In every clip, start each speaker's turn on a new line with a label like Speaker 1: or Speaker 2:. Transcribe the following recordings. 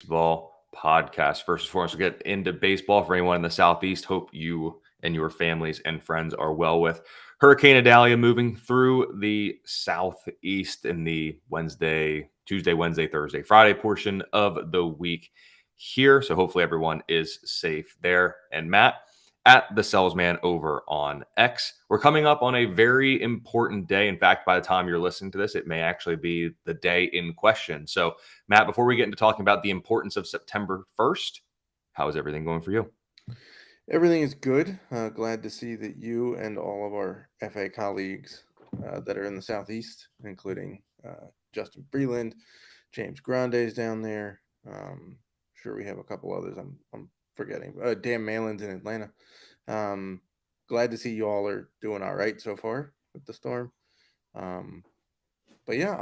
Speaker 1: Baseball podcast. First and foremost, we'll get into baseball for anyone in the Southeast. Hope you and your families and friends are well with Hurricane Idalia moving through the Southeast in the Tuesday, Wednesday, Thursday, Friday portion of the week here. So hopefully everyone is safe there. And Matt, at the Salesman over on X. We're coming up on a very important day. In fact, by the time you're listening to this, it may actually be the day in question. So, Matt, before we get into talking about the importance of September 1st, how is everything going for you?
Speaker 2: Everything is good. Glad to see that you and all of our FA colleagues that are in the Southeast, including Justin Breland, James Grande's down there. Sure, we have a couple others I'm forgetting. Dan Malin's in Atlanta. Um, Glad to see you all are doing all right so far with the storm. Um, but yeah,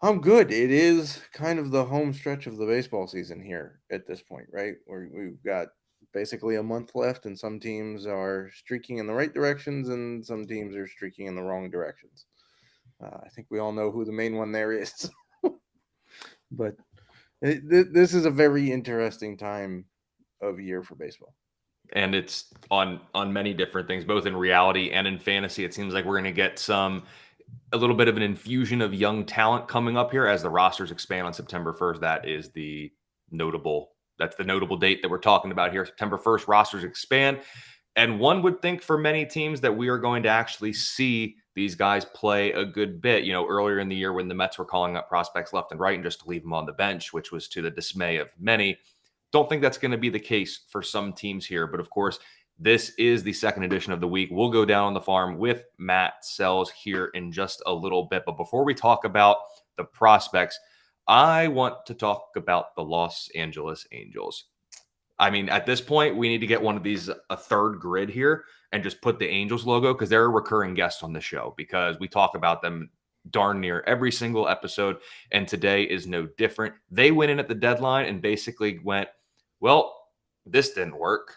Speaker 2: I'm good. It is kind of the home stretch of the baseball season here at this point, right? We've got basically a month left, and some teams are streaking in the right directions, and some teams are streaking in the wrong directions. I think we all know who the main one there is, but this is a very interesting time of year for baseball.
Speaker 1: And it's on many different things, both in reality and in fantasy. It seems like we're going to get a little bit of an infusion of young talent coming up here as the rosters expand on September 1st. That's the notable date that we're talking about here. September 1st, rosters expand. And one would think for many teams that we are going to actually see these guys play a good bit. You know, earlier in the year when the Mets were calling up prospects left and right and just to leave them on the bench, which was to the dismay of many. Don't think that's going to be the case for some teams here. But of course, this is the second edition of the week. We'll go down on the farm with Matt Selz here in just a little bit. But before we talk about the prospects, I want to talk about the Los Angeles Angels. I mean, at this point, we need to get one of these, a third grid here, and just put the Angels logo because they're a recurring guest on the show because we talk about them darn near every single episode. And today is no different. They went in at the deadline and basically went, well, this didn't work.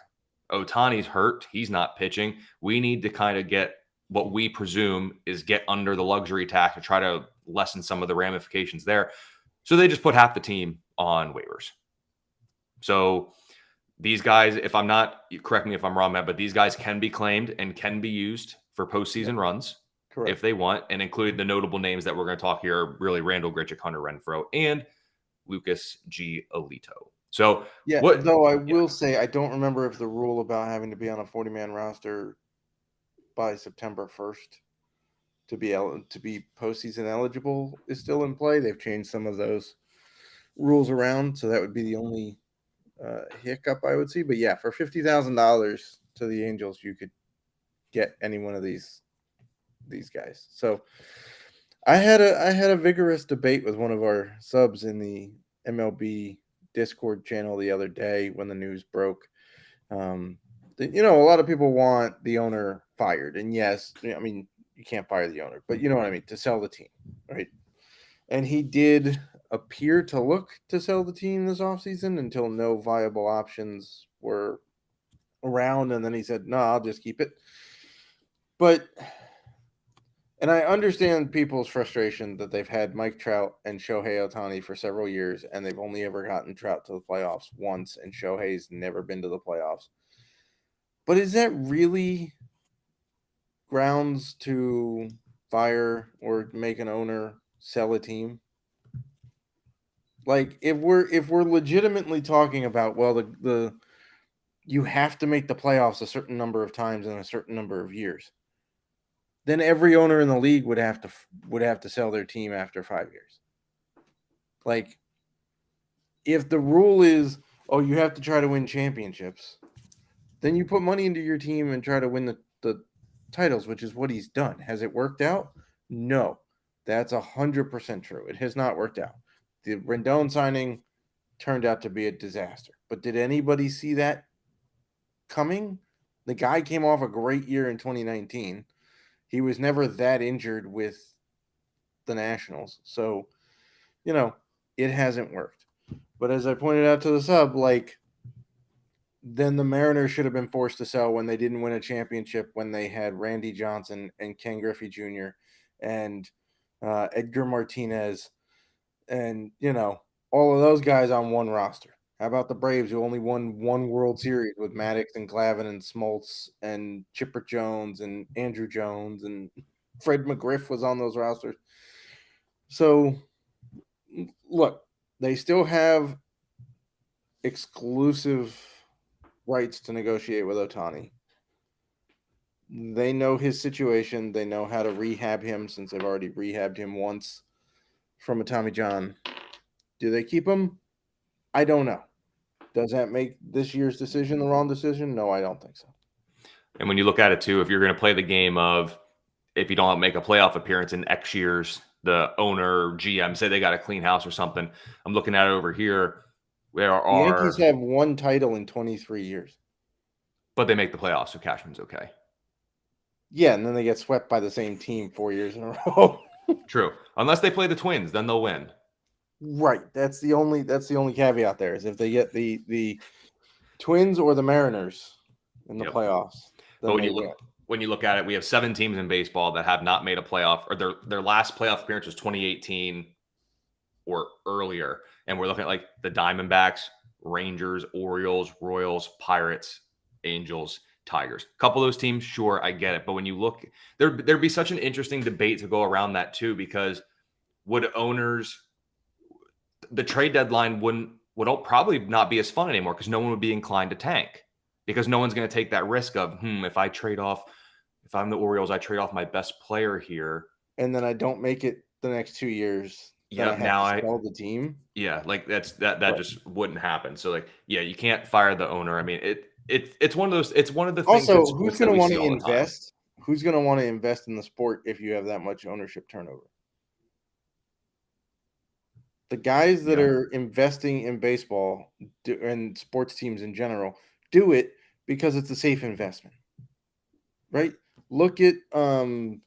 Speaker 1: Otani's hurt. He's not pitching. We need to kind of get what we presume is get under the luxury tax to try to lessen some of the ramifications there. So they just put half the team on waivers. So these guys, if I'm not, correct me if I'm wrong, Matt, but these guys can be claimed and can be used for
Speaker 2: Yep,
Speaker 1: postseason runs if
Speaker 2: correct.
Speaker 1: they want, and include the notable names that we're going to talk here are really Randall Grichuk, Hunter Renfroe, and Lucas Giolito. So
Speaker 2: Yeah,
Speaker 1: what?
Speaker 2: though I
Speaker 1: Yeah,
Speaker 2: will say I don't remember if the rule about having to be on a 40-man roster by September 1st to be postseason eligible is still in play. They've changed some of those rules around, so that would be the only hiccup I would see. But yeah, for $50,000 to the Angels, you could get any one of these guys. So I had a vigorous debate with one of our subs in the MLB Discord channel the other day when the news broke. Um, a lot of people want the owner fired, and yes, I mean you can't fire the owner, but you know what I mean, to sell the team, right? And he did appear to look to sell the team this offseason until no viable options were around, and then he said, "No, I'll just keep it." But and I understand people's frustration that they've had Mike Trout and Shohei Otani for several years, and they've only ever gotten Trout to the playoffs once, and Shohei's never been to the playoffs. But is that really grounds to fire or make an owner sell a team? Like if we're legitimately talking about, well, the you have to make the playoffs a certain number of times in a certain number of years, then every owner in the league would have to sell their team after 5 years. Like if the rule is, oh, you have to try to win championships, then you put money into your team and try to win the titles, which is what he's done. Has it worked out? No, that's 100% true. It has not worked out. The Rendon signing turned out to be a disaster. But did anybody see that coming? The guy came off a great year in 2019. He was never that injured with the Nationals. So, you know, it hasn't worked. But as I pointed out to the sub, like, then the Mariners should have been forced to sell when they didn't win a championship, when they had Randy Johnson and Ken Griffey Jr. and Edgar Martinez. And, all of those guys on one roster. How about the Braves, who only won one World Series with Maddox and Glavine and Smoltz and Chipper Jones and Andrew Jones and Fred McGriff was on those rosters. So, look, they still have exclusive rights to negotiate with Ohtani. They know his situation. They know how to rehab him since they've already rehabbed him once from a Tommy John. Do they keep him? I don't know. Does that make this year's decision the wrong decision? No, I don't think so.
Speaker 1: And when you look at it too, if you're going to play the game of if you don't make a playoff appearance in X years, the owner, GM say they got a clean house or something. I'm looking at it over here. There
Speaker 2: The Yankees
Speaker 1: are,
Speaker 2: have one title in 23 years.
Speaker 1: but they make the playoffs, so Cashman's okay.
Speaker 2: Yeah, and then they get swept by the same team 4 years in a row.
Speaker 1: True, unless they play the Twins, then they'll win.
Speaker 2: Right. That's the only caveat there is if they get the Twins or the Mariners in the playoffs, then
Speaker 1: But
Speaker 2: they win.
Speaker 1: when you look at it, we have 7 teams in baseball that have not made a playoff, or their last playoff appearance was 2018 or earlier. And we're looking at like the Diamondbacks, Rangers, Orioles, Royals, Pirates, Angels, Tigers. A couple of those teams, sure, I get it. But when you look, there'd be such an interesting debate to go around that too, because would owners, the trade deadline would probably not be as fun anymore because no one would be inclined to tank because no one's going to take that risk of, if I trade off, if I'm the Orioles, I trade off my best player here.
Speaker 2: And then I don't make it the next 2 years.
Speaker 1: Yeah, now I
Speaker 2: sell the team.
Speaker 1: Yeah, like that right. Just wouldn't happen. So like, yeah, you can't fire the owner. I mean, it's one of those. It's one of the things.
Speaker 2: Also, who's going to want to invest? Who's going to want to invest in the sport if you have that much ownership turnover? The guys that are investing in baseball and sports teams in general do it because it's a safe investment, right? Look at the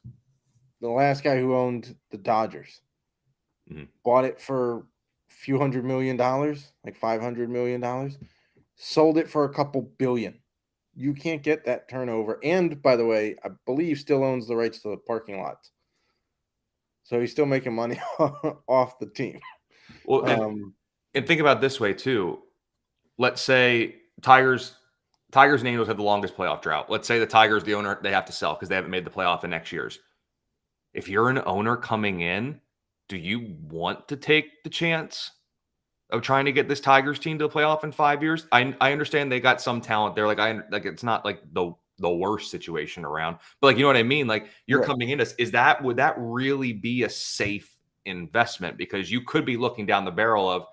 Speaker 2: last guy who owned the Dodgers. Bought it for a few $100 million, like $500 million. Sold it for a couple billion. You can't get that turnover. And by the way, I believe still owns the rights to the parking lots. So he's still making money off the team.
Speaker 1: Well, and think about it this way too. Let's say Tigers and Angels have the longest playoff drought. Let's say the Tigers, the owner, they have to sell because they haven't made the playoff in next year's. If you're an owner coming in, do you want to take the chance of trying to get this Tigers team to the playoff in 5 years? I understand they got some talent there. Like it's not like the worst situation around, but like, you know what I mean? Like you're coming in as, would that really be a safe investment? Because you could be looking down the barrel of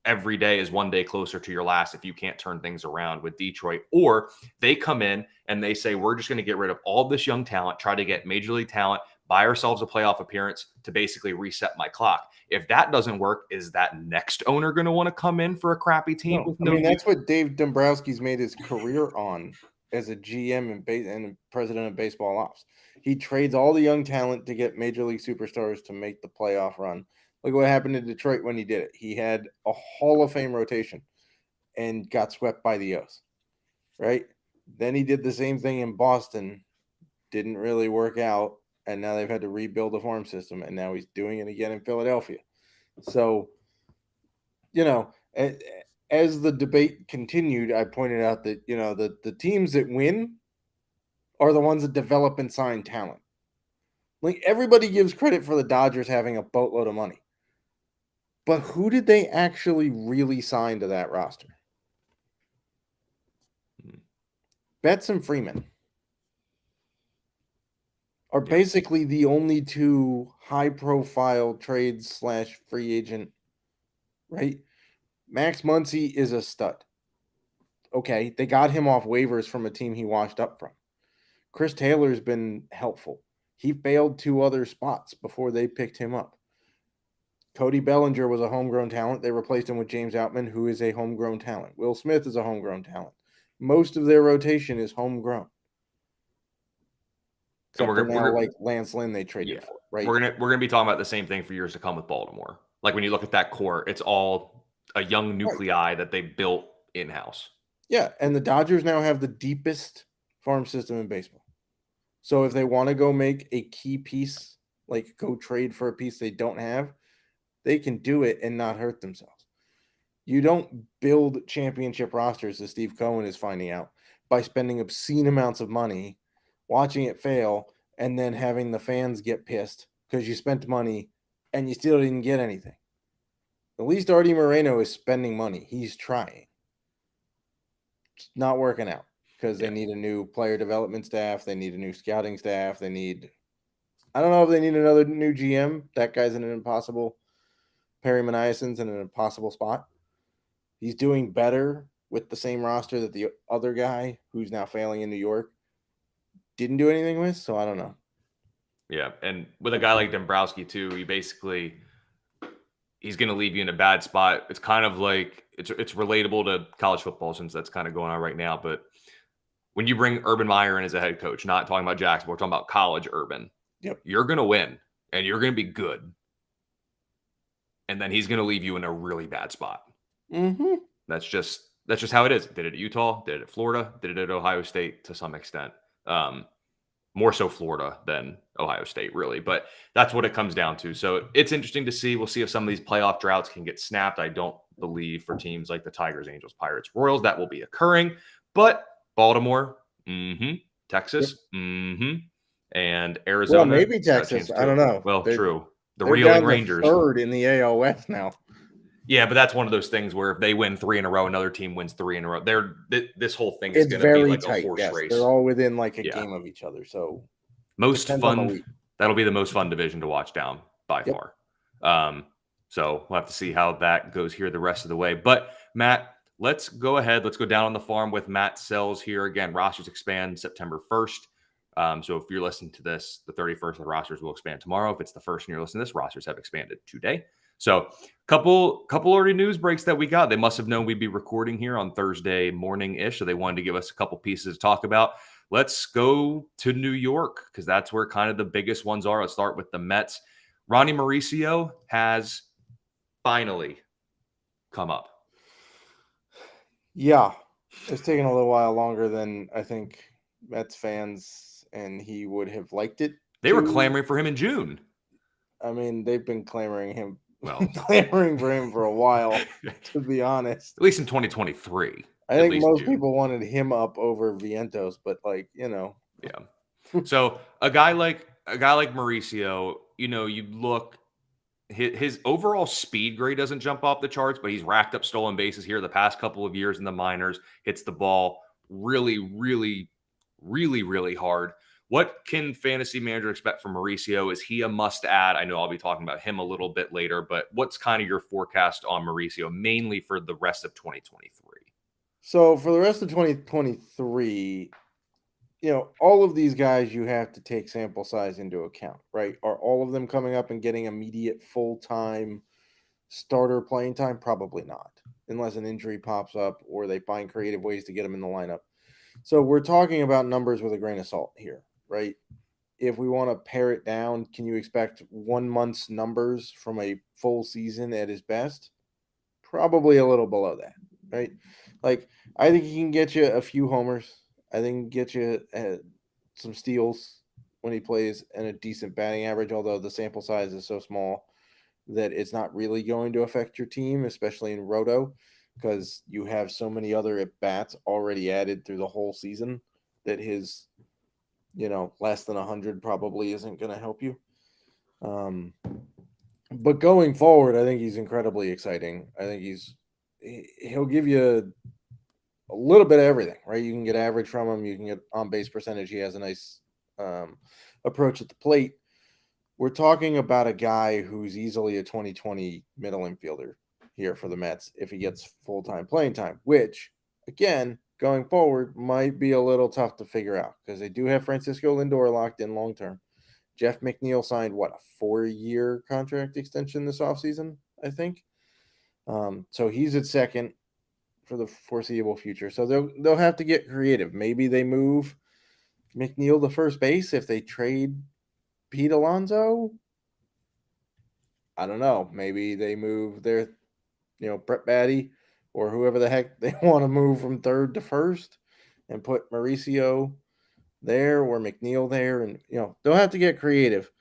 Speaker 1: every day is one day closer to your last if you can't turn things around with Detroit. Or they come in and they say, we're just going to get rid of all this young talent, try to get major league talent, buy ourselves a playoff appearance to basically reset my clock. If that doesn't work, is that next owner going to want to come in for a crappy team?
Speaker 2: No. That's what Dave Dombrowski's made his career on as a GM and president of baseball ops. He trades all the young talent to get major league superstars to make the playoff run. Look what happened to Detroit when he did it. He had a Hall of Fame rotation and got swept by the O's, right? Then he did the same thing in Boston. Didn't really work out. And now they've had to rebuild the farm system, and now he's doing it again in Philadelphia. So, as the debate continued, I pointed out that, the teams that win are the ones that develop and sign talent. Like, everybody gives credit for the Dodgers having a boatload of money. But who did they actually really sign to that roster? Betts and Freeman are basically the only two high-profile trades / free agent, right? Max Muncy is a stud. Okay, they got him off waivers from a team he washed up from. Chris Taylor's been helpful. He failed 2 other spots before they picked him up. Cody Bellinger was a homegrown talent. They replaced him with James Outman, who is a homegrown talent. Will Smith is a homegrown talent. Most of their rotation is homegrown. Except for now, like Lance Lynn, they traded for, right?
Speaker 1: We're gonna be talking about the same thing for years to come with Baltimore. Like when you look at that core, it's all a young nuclei that they built in-house.
Speaker 2: Yeah, and the Dodgers now have the deepest farm system in baseball. So if they want to go make a key piece, like go trade for a piece they don't have, they can do it and not hurt themselves. You don't build championship rosters, as Steve Cohen is finding out, by spending obscene amounts of money, watching it fail, and then having the fans get pissed because you spent money and you still didn't get anything. At least Artie Moreno is spending money. He's trying. It's not working out because they need a new player development staff. They need a new scouting staff. I don't know if they need another new GM. That guy's in an impossible, Perry Maniason's in an impossible spot. He's doing better with the same roster that the other guy, who's now failing in New York, didn't do anything with. So I don't know.
Speaker 1: Yeah, and with a guy like Dombrowski too, he's going to leave you in a bad spot. It's kind of like it's relatable to college football since that's kind of going on right now. But when you bring Urban Meyer in as a head coach, not talking about Jacksonville, we're talking about college Urban.
Speaker 2: Yep.
Speaker 1: You're going to win and you're going to be good. And then he's going to leave you in a really bad spot.
Speaker 2: Mm-hmm.
Speaker 1: That's just how it is. Did it at Utah, did it at Florida, did it at Ohio State to some extent. More so Florida than Ohio State, really. But that's what it comes down to. So it's interesting to see. We'll see if some of these playoff droughts can get snapped. I don't believe for teams like the Tigers, Angels, Pirates, Royals, that will be occurring. But Baltimore, Texas, and Arizona.
Speaker 2: Well, maybe Texas. I don't know.
Speaker 1: Well, true. The reeling Rangers.
Speaker 2: Third in the AL West now.
Speaker 1: Yeah, but that's one of those things where if they win 3 in a row, another team wins 3 in a row. This whole thing is going to be like
Speaker 2: tight,
Speaker 1: a horse race.
Speaker 2: They're all within like a game of each other. So
Speaker 1: most fun. That'll be the most fun division to watch down by far. So we'll have to see how that goes here the rest of the way. But Matt, let's go ahead. Let's go down on the farm with Matt Selz here again. Rosters expand September 1st. So if you're listening to this, the 31st, the rosters will expand tomorrow. If it's the first and you're listening to this, rosters have expanded today. So couple already news breaks that we got. They must have known we'd be recording here on Thursday morning-ish, so they wanted to give us a couple pieces to talk about. Let's go to New York because that's where kind of the biggest ones are. Let's start with the Mets. Ronny Mauricio has finally come up.
Speaker 2: Yeah, it's taken a little while longer than I think Mets fans and he would have liked it.
Speaker 1: They were clamoring for him in June.
Speaker 2: I mean, they've been clamoring for him for a while, to be honest.
Speaker 1: At least in 2023.
Speaker 2: I think most people wanted him up over Vientos, but
Speaker 1: Yeah. So a guy like Mauricio, you look, his overall speed grade doesn't jump off the charts, but he's racked up stolen bases here the past couple of years in the minors, hits the ball really, really, really, really hard. What can fantasy manager expect from Mauricio? Is he a must-add? I know I'll be talking about him a little bit later, but what's kind of your forecast on Mauricio, mainly for the rest of 2023?
Speaker 2: So for the rest of 2023, all of these guys you have to take sample size into account, right? Are all of them coming up and getting immediate full-time starter playing time? Probably not, unless an injury pops up or they find creative ways to get them in the lineup. So we're talking about numbers with a grain of salt here, right? If we want to pare it down, can you expect 1 month's numbers from a full season at his best? Probably a little below that, right? Like, I think he can get you a few homers. I think he can get you some steals when he plays and a decent batting average, although the sample size is so small that it's not really going to affect your team, especially in Roto, because you have so many other at-bats already added through the whole season that his, less than 100 probably isn't going to help you. But going forward, I think he's incredibly exciting. I think he'll give you a little bit of everything, right? You can get average from him. You can get on-base percentage. He has a nice approach at the plate. We're talking about a guy who's easily a 2020 middle infielder here for the Mets if he gets full-time playing time, which, again, going forward, might be a little tough to figure out because they do have Francisco Lindor locked in long-term. Jeff McNeil signed, a 4-year contract extension this offseason, I think. So he's at second for the foreseeable future. So they'll have to get creative. Maybe they move McNeil to first base if they trade Pete Alonso. I don't know. Maybe they move their, Brett Batty or whoever the heck they want to move from third to first and put Mauricio there or McNeil there. And, they'll have to get creative.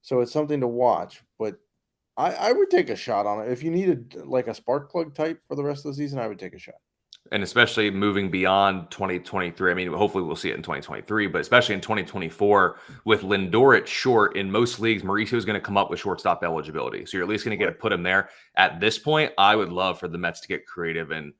Speaker 2: So it's something to watch. But I would take a shot on it. If you needed like a spark plug type for the rest of the season, I would take a shot.
Speaker 1: And especially moving beyond 2023. I mean, hopefully we'll see it in 2023, but especially in 2024 with Lindor at short in most leagues, Mauricio is going to come up with shortstop eligibility. So you're at least going to get to put him there. At this point, I would love for the Mets to get creative and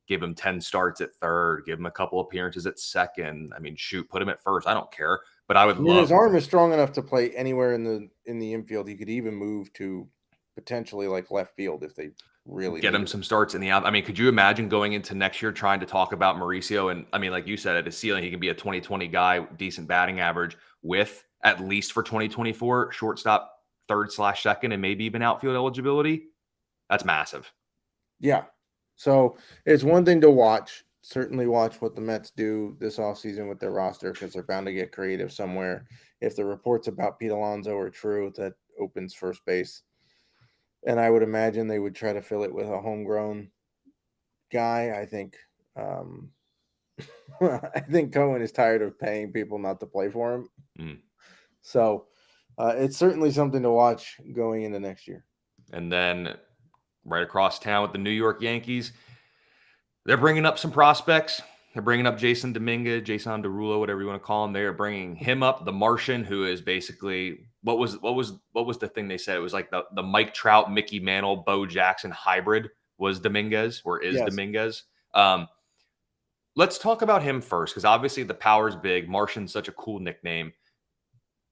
Speaker 1: give him 10 starts at third, give him a couple appearances at second. I mean, shoot, put him at first. I don't care, but I would
Speaker 2: And his
Speaker 1: love
Speaker 2: arm is strong enough to play anywhere in the infield. He could even move to potentially like left field if they really
Speaker 1: get him
Speaker 2: needed
Speaker 1: some starts in the out. I mean, could you imagine going into next year trying to talk about Mauricio? And I mean, like you said, at his ceiling, he can be a 2020 guy, decent batting average with at least for 2024 shortstop, third/second, and maybe even outfield eligibility. That's massive.
Speaker 2: Yeah. So it's one thing to watch. Certainly watch what the Mets do this offseason with their roster because they're bound to get creative somewhere. If the reports about Pete Alonso are true, that opens first base. And I would imagine they would try to fill it with a homegrown guy. I think I think Cohen is tired of paying people not to play for him.
Speaker 1: Mm.
Speaker 2: So it's certainly something to watch going into next year.
Speaker 1: And then right across town with the New York Yankees, they're bringing up some prospects. They're bringing up Jasson Dominguez, Jasson Derulo, whatever you want to call him. They are bringing him up, the Martian, who is basically what was the thing they said? It was like the Mike Trout, Mickey Mantle, Bo Jackson hybrid was Dominguez or is
Speaker 2: Yes.
Speaker 1: Dominguez. Let's talk about him first because obviously the power's big. Martian's such a cool nickname.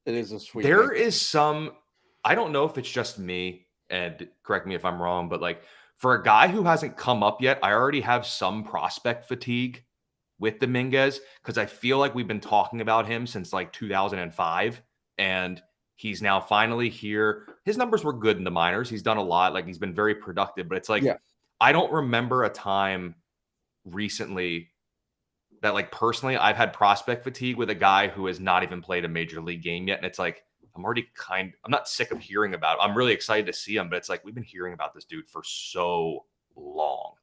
Speaker 2: It is a sweet.
Speaker 1: There is some. I don't know if it's just me, and correct me if I'm wrong, but like for a guy who hasn't come up yet, I already have some prospect fatigue with Dominguez because I feel like we've been talking about him since like 2005 and he's now finally here. His numbers were good in the minors. He's done a lot. Like he's been very productive, but it's like, I don't remember a time recently that like personally I've had prospect fatigue with a guy who has not even played a major league game yet. And it's like, I'm not sick of hearing about it. I'm really excited to see him, but it's like, we've been hearing about this dude for so long.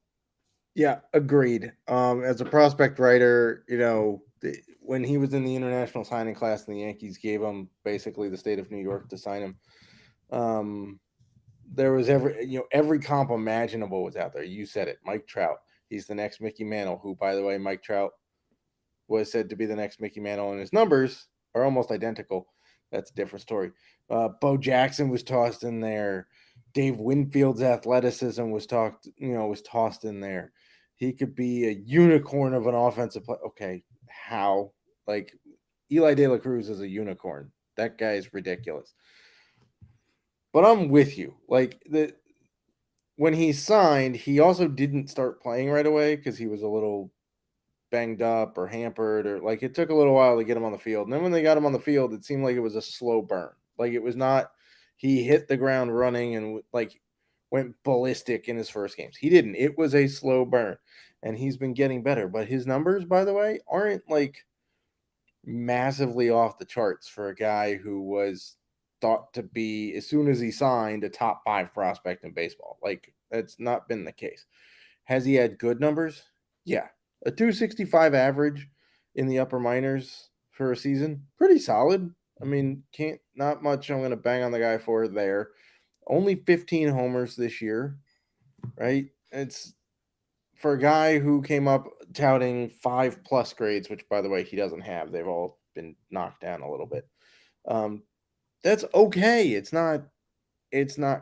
Speaker 2: Yeah, agreed. As a prospect writer, when he was in the international signing class and the Yankees gave him basically the state of New York to sign him, there was every comp imaginable was out there. You said it, Mike Trout. He's the next Mickey Mantle, who, by the way, Mike Trout was said to be the next Mickey Mantle, and his numbers are almost identical. That's a different story. Bo Jackson was tossed in there. Dave Winfield's athleticism was tossed in there. He could be a unicorn of an offensive play. Okay, how? Like Eli De La Cruz is a unicorn. That guy is ridiculous. But I'm with you. Like when he signed, he also didn't start playing right away because he was a little banged up or hampered, or like it took a little while to get him on the field. And then when they got him on the field, it seemed like it was a slow burn. Like it was not, he hit the ground running and like went ballistic in his first games. He didn't. It was a slow burn, and he's been getting better. But his numbers, by the way, aren't like massively off the charts for a guy who was thought to be, as soon as he signed, a top 5 prospect in baseball. Like that's not been the case. Has he had good numbers? Yeah. A 265 average in the upper minors for a season, pretty solid. I mean, not much I'm going to bang on the guy for there. Only 15 homers this year, right? It's for a guy who came up touting 5+ grades, which, by the way, he doesn't have. They've all been knocked down a little bit. That's okay. It's not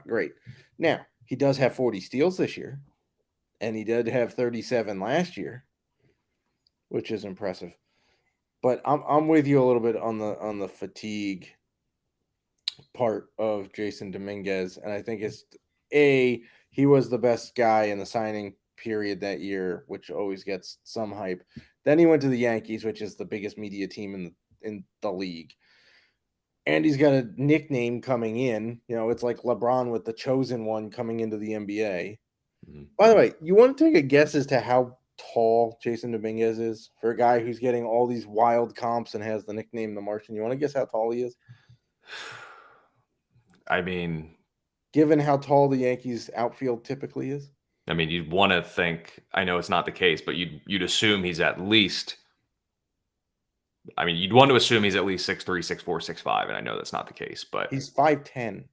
Speaker 2: great. Now, he does have 40 steals this year, and he did have 37 last year, which is impressive. But I'm with you a little bit on the fatigue part of Jasson Dominguez, and I think it's he was the best guy in the signing period that year, which always gets some hype. Then he went to the Yankees, which is the biggest media team in the league. And he's got a nickname coming in. It's like LeBron with the chosen one coming into the NBA. Mm-hmm. By the way, you want to take a guess as to how tall Jasson Dominguez is for a guy who's getting all these wild comps and has the nickname the Martian? You want to guess how tall he is?
Speaker 1: I mean,
Speaker 2: given how tall the Yankees outfield typically is?
Speaker 1: I mean, you'd want to think, I know it's not the case, but you'd assume he's at least, you'd want to assume he's at least 6'3", 6'4", 6'5", and I know that's not the case, but
Speaker 2: he's 5'10".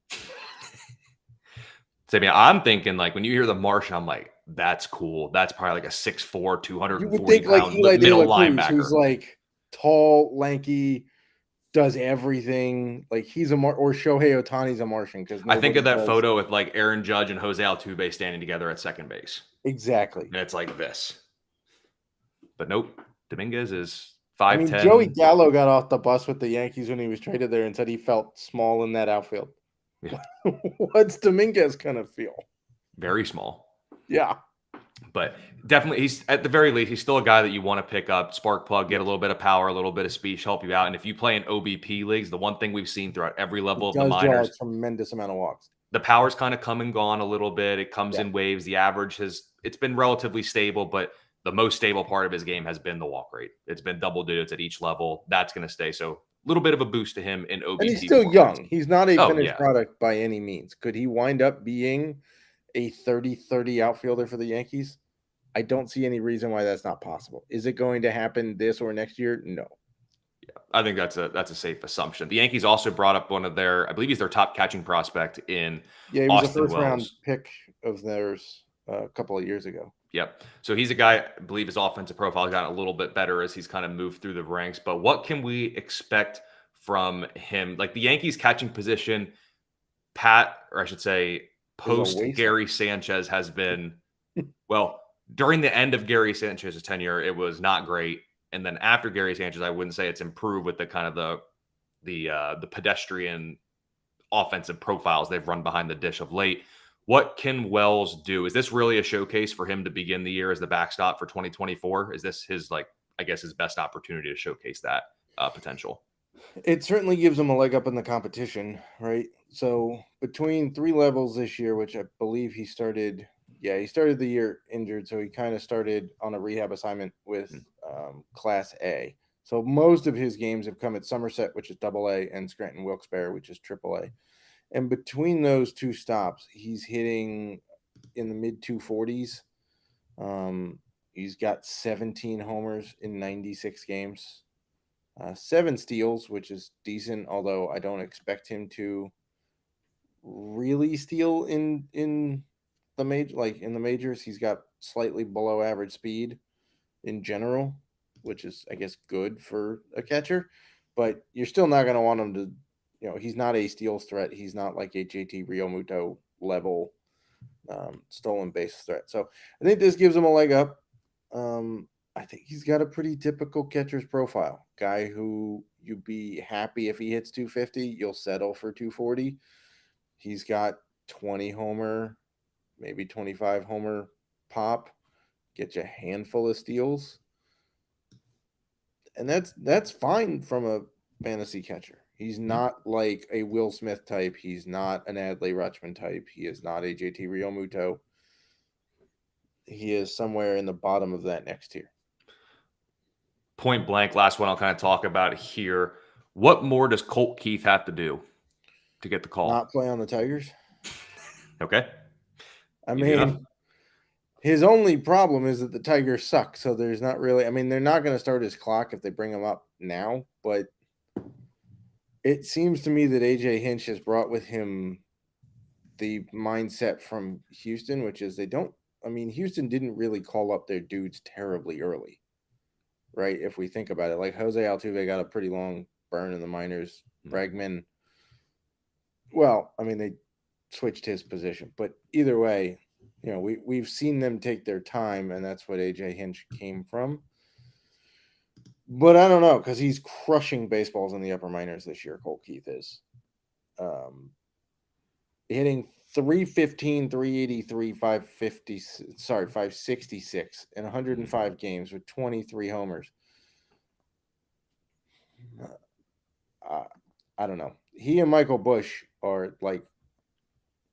Speaker 1: So, I mean, I'm thinking like when you hear the Martian, I'm like, that's cool. That's probably like a 6'4",
Speaker 2: You would
Speaker 1: 240
Speaker 2: think like
Speaker 1: pound
Speaker 2: Eli De
Speaker 1: middle
Speaker 2: La Cruz, who's
Speaker 1: linebacker.
Speaker 2: like tall, lanky, does everything. Like he's or Shohei Otani's a Martian because
Speaker 1: I think
Speaker 2: nobody
Speaker 1: of that
Speaker 2: does.
Speaker 1: photo with like Aaron Judge and Jose Altuve standing together at second base.
Speaker 2: Exactly.
Speaker 1: And it's like this. But nope, Dominguez is
Speaker 2: I mean, Joey
Speaker 1: 5'10".
Speaker 2: Gallo got off the bus with the Yankees when he was traded there and said he felt small in that outfield.
Speaker 1: Yeah.
Speaker 2: What's Dominguez gonna feel?
Speaker 1: Very small.
Speaker 2: Yeah.
Speaker 1: But definitely, he's at the very least, he's still a guy that you want to pick up, spark plug, get a little bit of power, a little bit of speed, help you out. And if you play in OBP leagues, the one thing we've seen throughout every level
Speaker 2: He
Speaker 1: of the
Speaker 2: does draw a
Speaker 1: minors,
Speaker 2: tremendous amount of walks.
Speaker 1: the power's kind of come and gone a little bit. It comes in waves. The average it's been relatively stable, but the most stable part of his game has been the walk rate. It's been double digits at each level. That's going to stay. So a little bit of a boost to him in OBP.
Speaker 2: And he's still
Speaker 1: formats.
Speaker 2: young. He's not a
Speaker 1: Oh,
Speaker 2: finished
Speaker 1: yeah.
Speaker 2: product by any means. Could he wind up being a 30-30 outfielder for the Yankees? I don't see any reason why that's not possible. Is it going to happen this or next year? No.
Speaker 1: Yeah, I think that's a safe assumption. The Yankees also brought up one of their, I believe he's their top catching prospect in
Speaker 2: Yeah, he was
Speaker 1: Austin
Speaker 2: a first-round
Speaker 1: Wells.
Speaker 2: pick of theirs a couple of years ago.
Speaker 1: Yep. So he's a guy, I believe his offensive profile has gotten a little bit better as he's kind of moved through the ranks. But what can we expect from him? Like the Yankees catching position, or I should say, post Gary Sanchez has been, well, during the end of Gary Sanchez's tenure, it was not great. And then after Gary Sanchez, I wouldn't say it's improved with the kind of the pedestrian offensive profiles they've run behind the dish of late. What can Wells do? Is this really a showcase for him to begin the year as the backstop for 2024? Is this his, like, I guess, his best opportunity to showcase that potential?
Speaker 2: It certainly gives him a leg up in the competition, right? So between 3 levels this year, which I believe he started the year injured, so he kind of started on a rehab assignment with Class A. So most of his games have come at Somerset, which is AA, and Scranton Wilkes-Barre, which is AAA. And between those two stops, he's hitting in the mid 240s. He's got 17 homers in 96 games, 7 steals, which is decent, although I don't expect him to really steal in the majors. He's got slightly below average speed in general, which is, I guess, good for a catcher, but you're still not going to want him to, he's not a steals threat. He's not like a JT Realmuto level stolen base threat. So I think this gives him a leg up. I think he's got a pretty typical catcher's profile. Guy who you'd be happy if he hits 250, you'll settle for 240. He's got 20 homer, maybe 25 homer pop, get you a handful of steals. And that's fine from a fantasy catcher. He's not like a Will Smith type. He's not an Adley Rutschman type. He is not a JT Realmuto. He is somewhere in the bottom of that next tier.
Speaker 1: Point blank, last one I'll kind of talk about here. What more does Colt Keith have to do to get the call?
Speaker 2: Not play on the Tigers?
Speaker 1: Okay.
Speaker 2: I mean, his only problem is that the Tigers suck, so there's not really – I mean, they're not going to start his clock if they bring him up now, but it seems to me that A.J. Hinch has brought with him the mindset from Houston, which is Houston didn't really call up their dudes terribly early, right? If we think about it, like Jose Altuve got a pretty long burn in the minors. Bregman, well, I mean, they switched his position, but either way, we've seen them take their time, and that's what A.J. Hinch came from. But I don't know, because he's crushing baseballs in the upper minors this year, Colt Keith is. Hitting 315, 383, 566 in 105 games with 23 homers. I don't know. He and Michael Busch are like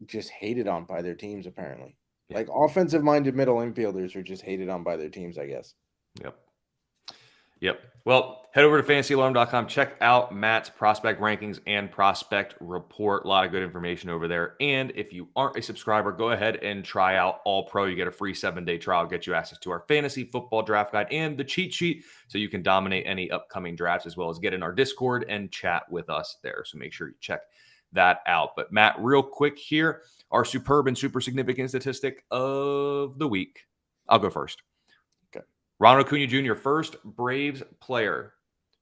Speaker 2: just hated on by their teams, apparently. Yeah. Like offensive-minded middle infielders are just hated on by their teams, I guess.
Speaker 1: Yep. Well, head over to fantasyalarm.com. Check out Matt's prospect rankings and prospect report. A lot of good information over there. And if you aren't a subscriber, go ahead and try out All Pro. You get a free 7-day trial, get you access to our fantasy football draft guide and the cheat sheet so you can dominate any upcoming drafts, as well as get in our Discord and chat with us there. So make sure you check that out. But Matt, real quick here, our superb and super significant statistic of the week. I'll go first.
Speaker 2: Okay.
Speaker 1: Ronald Acuna Jr., first Braves player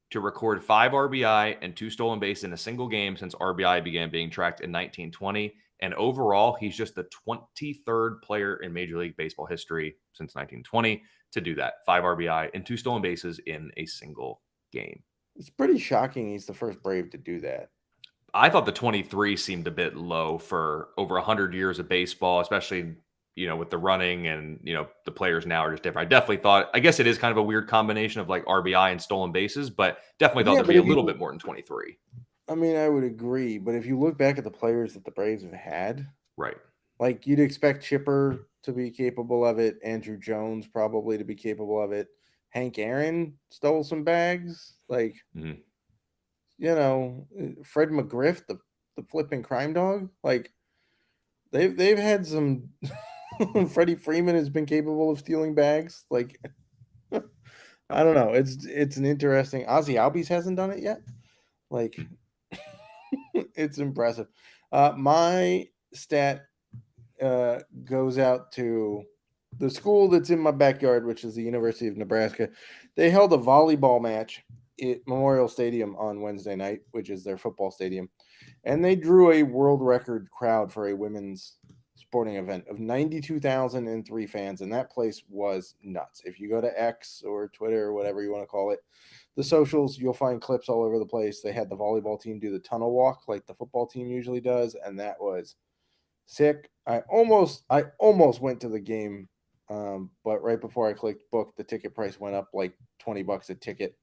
Speaker 1: to record 5 RBI and 2 stolen bases in a single game since RBI began being tracked in 1920. And overall, he's just the 23rd player in Major League Baseball history since 1920 to do that. 5 RBI and 2 stolen bases in a single game.
Speaker 2: It's pretty shocking he's the first Brave to do that.
Speaker 1: I thought the 23 seemed a bit low for over 100 years of baseball, especially, with the running and, the players now are just different. I definitely thought, I guess it is kind of a weird combination of like RBI and stolen bases, but definitely thought there'd be a little bit more than 23.
Speaker 2: I mean, I would agree, but if you look back at the players that the Braves have had,
Speaker 1: right,
Speaker 2: like you'd expect Chipper to be capable of it, Andrew Jones probably to be capable of it, Hank Aaron stole some bags, like Fred McGriff, the flipping crime dog, like they've had some. Freddie Freeman has been capable of stealing bags, like I don't know. It's an interesting. Ozzie Albies hasn't done it yet, like. It's impressive. My stat goes out to the school that's in my backyard, which is the University of Nebraska. They held a volleyball match at Memorial Stadium on Wednesday night, which is their football stadium. And they drew a world record crowd for a women's sporting event of 92,003 fans. And that place was nuts. If you go to X or Twitter or whatever you want to call it, the socials, you'll find clips all over the place. They had the volleyball team do the tunnel walk like the football team usually does, and that was sick. I almost went to the game, but right before I clicked book, the ticket price went up like $20 a ticket.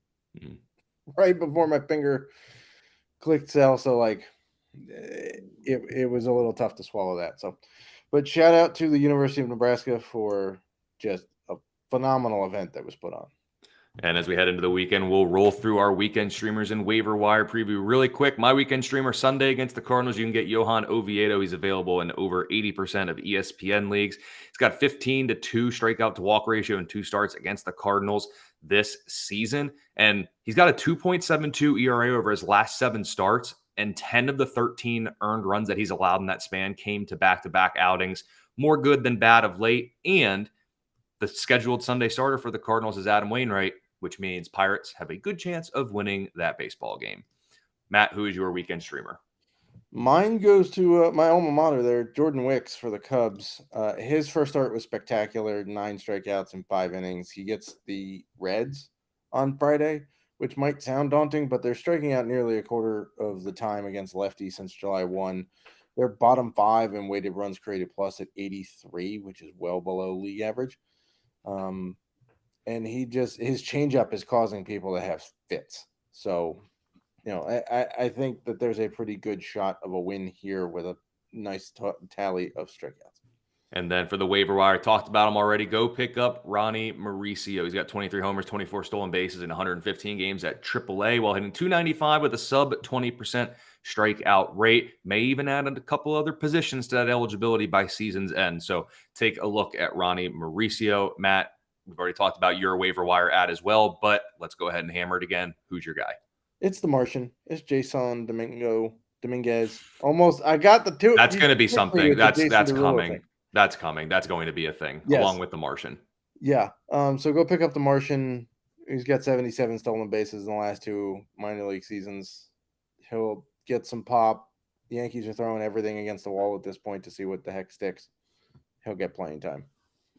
Speaker 2: Right before my finger clicked sell, so like it was a little tough to swallow that. So, but shout out to the University of Nebraska for just a phenomenal event that was put on.
Speaker 1: And as we head into the weekend, we'll roll through our weekend streamers and waiver wire preview really quick. My weekend streamer Sunday against the Cardinals, you can get Johan Oviedo. He's available in over 80% of ESPN leagues. He's got 15-2 strikeout to walk ratio and 2 starts against the Cardinals this season. And he's got a 2.72 ERA over his last 7 starts, and 10 of the 13 earned runs that he's allowed in that span came to back-to-back outings. More good than bad of late. And the scheduled Sunday starter for the Cardinals is Adam Wainwright, which means Pirates have a good chance of winning that baseball game. Matt, who is your weekend streamer?
Speaker 2: Mine goes to my alma mater there, Jordan Wicks for the Cubs. His first start was spectacular, 9 strikeouts in 5 innings. He gets the Reds on Friday, which might sound daunting, but they're striking out nearly a quarter of the time against lefties since July 1. They're bottom 5 in weighted runs created plus at 83, which is well below league average. And his changeup is causing people to have fits. So, I think that there's a pretty good shot of a win here with a nice tally of strikeouts.
Speaker 1: And then for the waiver wire, talked about him already. Go pick up Ronny Mauricio. He's got 23 homers, 24 stolen bases in 115 games at AAA while hitting .295 with a sub 20% strikeout rate. May even add a couple other positions to that eligibility by season's end. So take a look at Ronny Mauricio. Matt, we've already talked about your waiver wire ad as well, but let's go ahead and hammer it again. Who's your guy?
Speaker 2: It's the Martian. It's Jasson Dominguez. Almost, I got the two.
Speaker 1: That's going to be something. That's coming. Thing. That's coming. That's going to be a thing, along with the Martian.
Speaker 2: Yeah. So go pick up the Martian. He's got 77 stolen bases in the last 2 minor league seasons. He'll get some pop. The Yankees are throwing everything against the wall at this point to see what the heck sticks. He'll get playing time.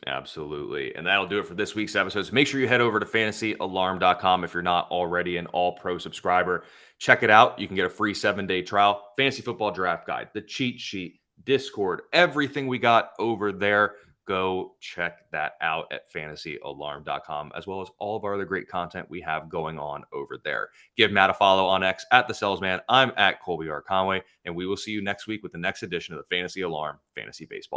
Speaker 1: Absolutely. And that'll do it for this week's episode. So make sure you head over to fantasyalarm.com if you're not already an all-pro subscriber. Check it out. You can get a free 7-day trial. Fantasy football draft guide, the cheat sheet, Discord, everything we got over there. Go check that out at fantasyalarm.com, as well as all of our other great content we have going on over there. Give Matt a follow on X at the Selz. I'm at Colby R. Conway, and we will see you next week with the next edition of the Fantasy Alarm Fantasy Baseball